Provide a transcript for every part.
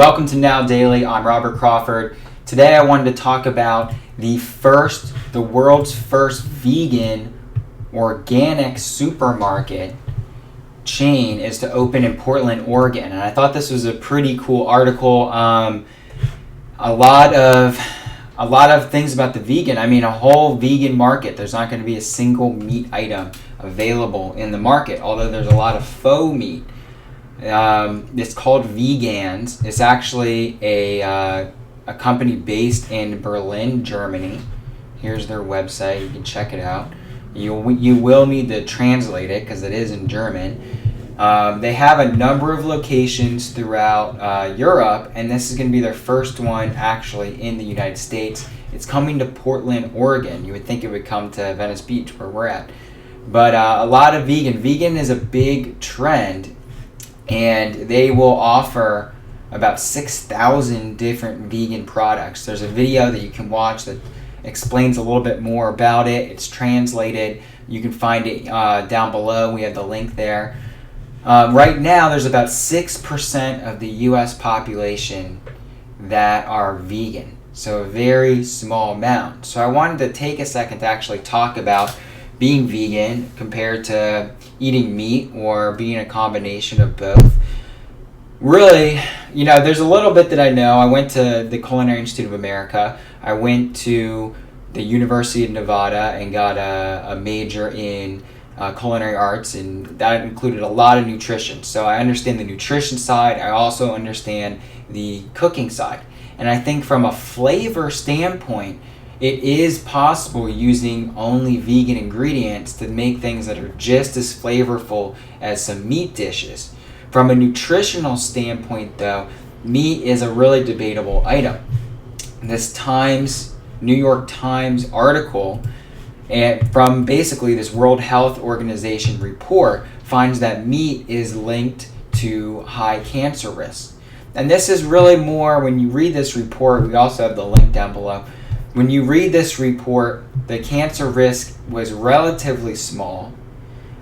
Welcome to Now Daily. I'm Robert Crawford. Today I wanted to talk about the world's first vegan organic supermarket chain is to open in Portland, Oregon. And I thought this was a pretty cool article. A lot of things about the vegan. I mean, a whole vegan market. There's not going to be a single meat item available in the market, although there's a lot of faux meat. It's called Veganz. It's actually a company based in Berlin, Germany. Here's their website. You can check it out. You will need to translate it because it is in German. They have a number of locations throughout Europe, and this is going to be their first one actually in the United States. It's coming to Portland, Oregon. You would think it would come to Venice Beach, where we're at. But a lot of vegan. Vegan is a big trend, and they will offer about 6,000 different vegan products. There's a video that you can watch that explains a little bit more about it. It's translated. You can find it down below. We have the link there. Right now, there's about 6% of the U.S. population that are vegan, so a very small amount. So I wanted to take a second to actually talk about being vegan compared to eating meat or being a combination of both. Really, there's a little bit that I know. I went to the Culinary Institute of America. I went to the University of Nevada and got a major in culinary arts, and that included a lot of nutrition. So I understand the nutrition side. I also understand the cooking side. And I think from a flavor standpoint, it is possible using only vegan ingredients to make things that are just as flavorful as some meat dishes. From a nutritional standpoint, though, meat is a really debatable item. This New York Times article, and from basically this World Health Organization report, finds that meat is linked to high cancer risks. And this is really more, when you read this report, we also have the link down below. When you read this report, the cancer risk was relatively small.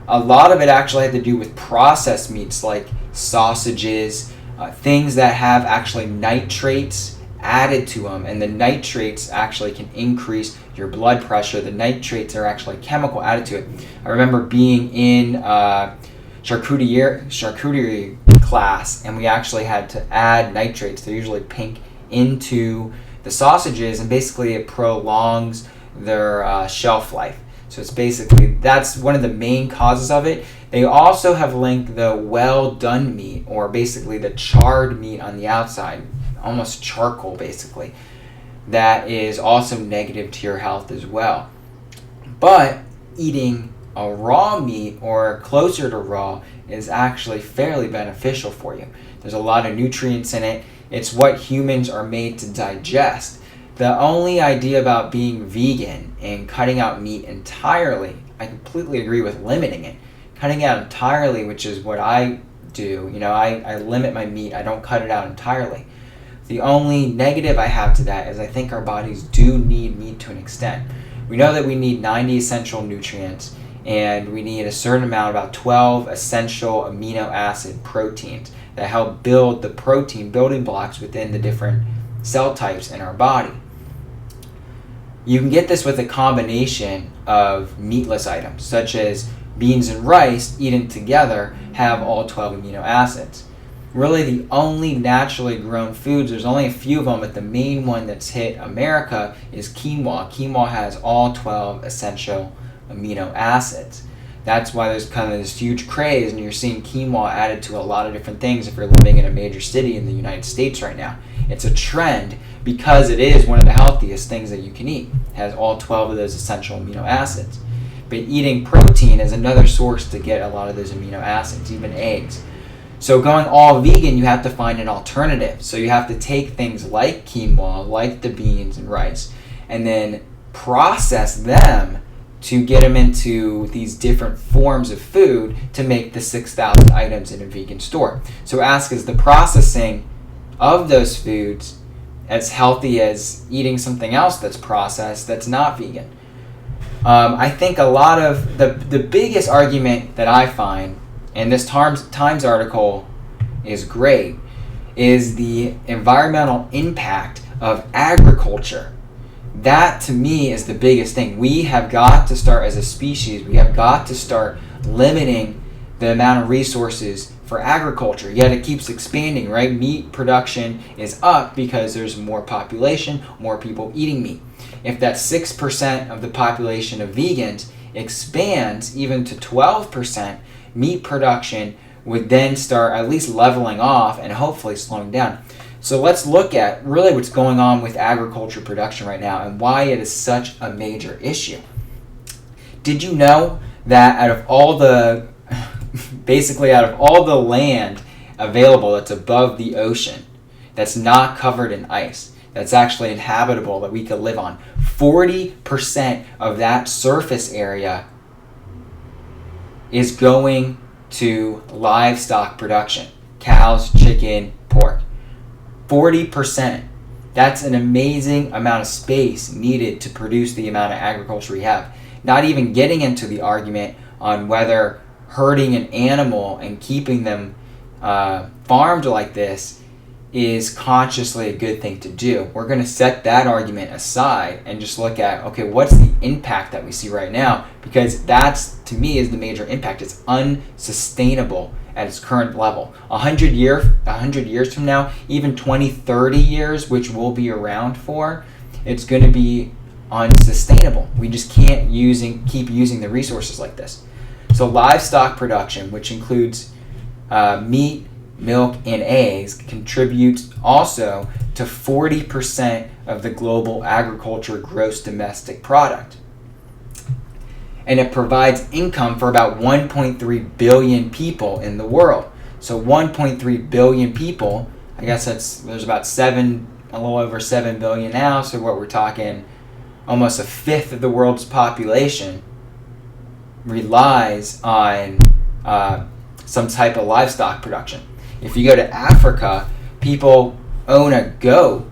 A lot of it actually had to do with processed meats like sausages, things that have actually nitrates added to them, and the nitrates actually can increase your blood pressure. The nitrates are actually chemical added to it. I remember being in charcuterie class, and we actually had to add nitrates. They're usually pink into the sausages, and basically it prolongs their shelf life. So it's basically, that's one of the main causes of it. They also have linked the well done meat, or basically the charred meat on the outside, almost charcoal basically, that is also negative to your health as well. But eating a raw meat or closer to raw is actually fairly beneficial for you. There's a lot of nutrients in it. It's what humans are made to digest. The only idea about being vegan and cutting out meat entirely, I completely agree with limiting it. Cutting it out entirely, which is what I do, I limit my meat. I don't cut it out entirely. The only negative I have to that is I think our bodies do need meat to an extent. We know that we need 90 essential nutrients, and we need a certain amount, about 12 essential amino acid proteins that help build the protein building blocks within the different cell types in our body. You can get this with a combination of meatless items, such as beans and rice eaten together have all 12 amino acids. Really, the only naturally grown foods, there's only a few of them, but the main one that's hit America is quinoa. Quinoa has all 12 essential amino acids. That's why there's kind of this huge craze, and you're seeing quinoa added to a lot of different things if you're living in a major city in the United States right now. It's a trend because it is one of the healthiest things that you can eat. It has all 12 of those essential amino acids. But eating protein is another source to get a lot of those amino acids, even eggs. So going all vegan, you have to find an alternative. So you have to take things like quinoa, like the beans and rice, and then process them to get them into these different forms of food to make the 6,000 items in a vegan store. So ask, is the processing of those foods as healthy as eating something else that's processed that's not vegan? I think a lot of the biggest argument that I find, and this Times article is great, is the environmental impact of agriculture. That to me is the biggest thing. We have got to start, as a species, we have got to start limiting the amount of resources for agriculture. Yet it keeps expanding, right? Meat production is up because there's more population, more people eating meat. If that 6% of the population of vegans expands even to 12%, meat production would then start at least leveling off and hopefully slowing down. So let's look at really what's going on with agriculture production right now and why it is such a major issue. Did you know that out of all the land available that's above the ocean, that's not covered in ice, that's actually inhabitable, that we could live on, 40% of that surface area is going to livestock production, cows, chicken, pork. 40%. That's an amazing amount of space needed to produce the amount of agriculture we have. Not even getting into the argument on whether herding an animal and keeping them farmed like this is consciously a good thing to do. We're going to set that argument aside and just look at, okay, what's the impact that we see right now? Because that's, to me, is the major impact. It's unsustainable at its current level. 100 years from now, even 20, 30 years, which we'll be around for, it's going to be unsustainable. We just can't keep using the resources like this. So livestock production, which includes meat, milk, and eggs, contributes also to 40% of the global agriculture gross domestic product. And it provides income for about 1.3 billion people in the world. So 1.3 billion people, I guess there's about a little over 7 billion now, so what we're talking, almost a fifth of the world's population relies on some type of livestock production. If you go to Africa, people own a goat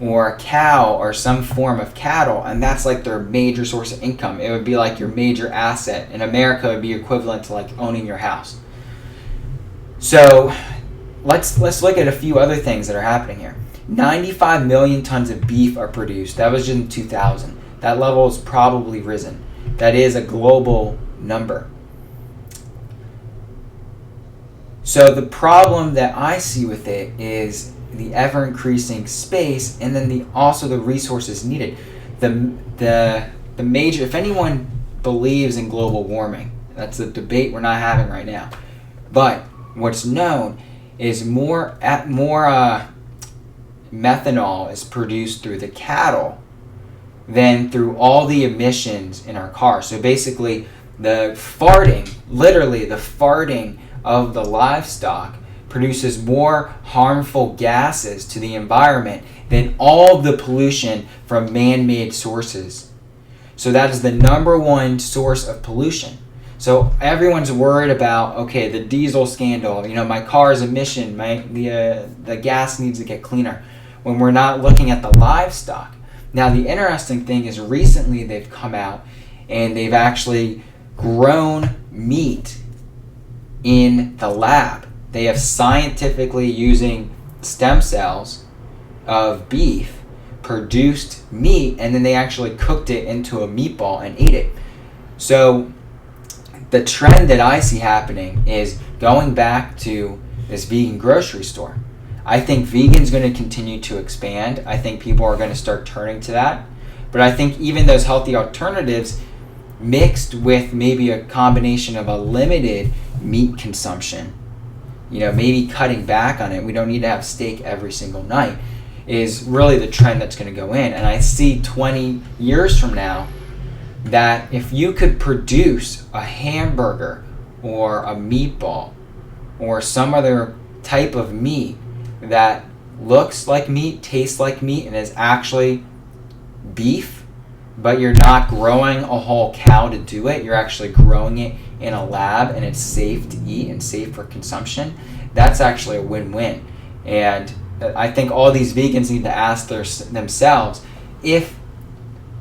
or a cow or some form of cattle, and that's like their major source of income. It would be like your major asset. In America, it would be equivalent to like owning your house. So let's look at a few other things that are happening here. 95 million tons of beef are produced. That was just in 2000. That level has probably risen. That is a global number. So the problem that I see with it is the ever-increasing space, and then also the resources needed. The major, if anyone believes in global warming, that's a debate we're not having right now. But what's known is more methanol is produced through the cattle than through all the emissions in our cars. So basically, literally the farting of the livestock produces more harmful gases to the environment than all the pollution from man-made sources. So that is the number one source of pollution. So everyone's worried about, okay, the diesel scandal, my car's emission, the gas needs to get cleaner, when we're not looking at the livestock. Now the interesting thing is recently they've come out and they've actually grown meat in the lab. They have scientifically, using stem cells of beef, produced meat, and then they actually cooked it into a meatball and ate it. So the trend that I see happening is going back to this vegan grocery store. I think vegan's going to continue to expand. I think people are going to start turning to that. But I think even those healthy alternatives mixed with maybe a combination of a limited meat consumption, maybe cutting back on it, we don't need to have steak every single night, is really the trend that's going to go in. And I see 20 years from now that if you could produce a hamburger or a meatball or some other type of meat that looks like meat, tastes like meat, and is actually beef, but you're not growing a whole cow to do it, you're actually growing it in a lab and it's safe to eat and safe for consumption, that's actually a win-win. And I think all these vegans need to ask themselves, if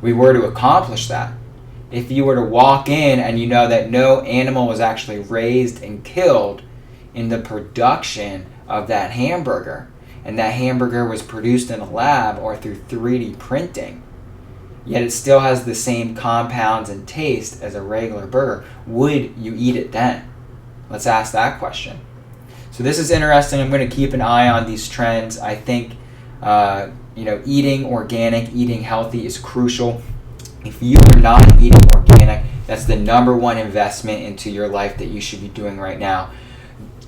we were to accomplish that, if you were to walk in and you know that no animal was actually raised and killed in the production of that hamburger, and that hamburger was produced in a lab or through 3D printing, yet it still has the same compounds and taste as a regular burger, would you eat it then? Let's ask that question. So this is interesting. I'm going to keep an eye on these trends. I think eating organic, eating healthy is crucial. If you are not eating organic, that's the number one investment into your life that you should be doing right now.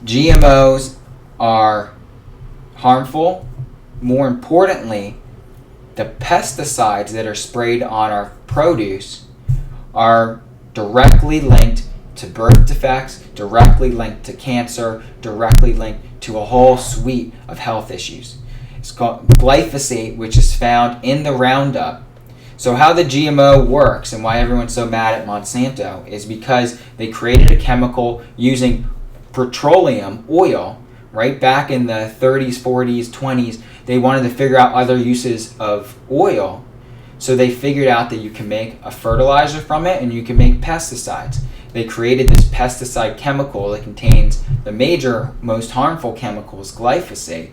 GMOs are harmful. More importantly, the pesticides that are sprayed on our produce are directly linked to birth defects, directly linked to cancer, directly linked to a whole suite of health issues. It's called glyphosate, which is found in the Roundup. So how the GMO works and why everyone's so mad at Monsanto is because they created a chemical using petroleum oil, right? Back in the 30s, 40s, 20s, they wanted to figure out other uses of oil. So they figured out that you can make a fertilizer from it and you can make pesticides. They created this pesticide chemical that contains the most harmful chemicals, glyphosate.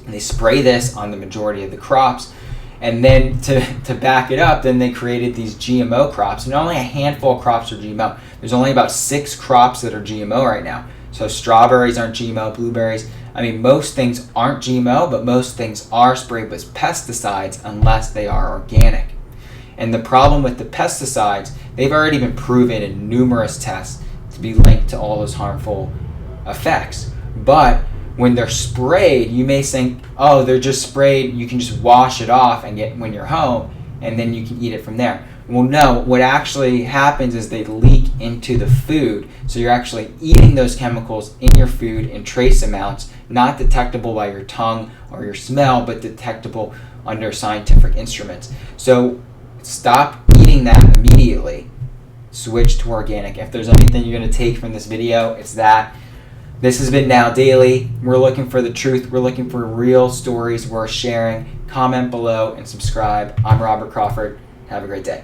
And they spray this on the majority of the crops. And then to back it up, then they created these GMO crops. And only a handful of crops are GMO. There's only about 6 crops that are GMO right now. So strawberries aren't GMO, blueberries. I mean, most things aren't GMO, but most things are sprayed with pesticides unless they are organic. And the problem with the pesticides, they've already been proven in numerous tests to be linked to all those harmful effects. But when they're sprayed, you may think, oh, they're just sprayed, you can just wash it off and get when you're home, and then you can eat it from there. Well, no, what actually happens is they leak into the food. So you're actually eating those chemicals in your food in trace amounts, not detectable by your tongue or your smell, but detectable under scientific instruments. So stop eating that immediately. Switch to organic. If there's anything you're going to take from this video, it's that. This has been Now Daily. We're looking for the truth. We're looking for real stories worth sharing. Comment below and subscribe. I'm Robert Crawford. Have a great day.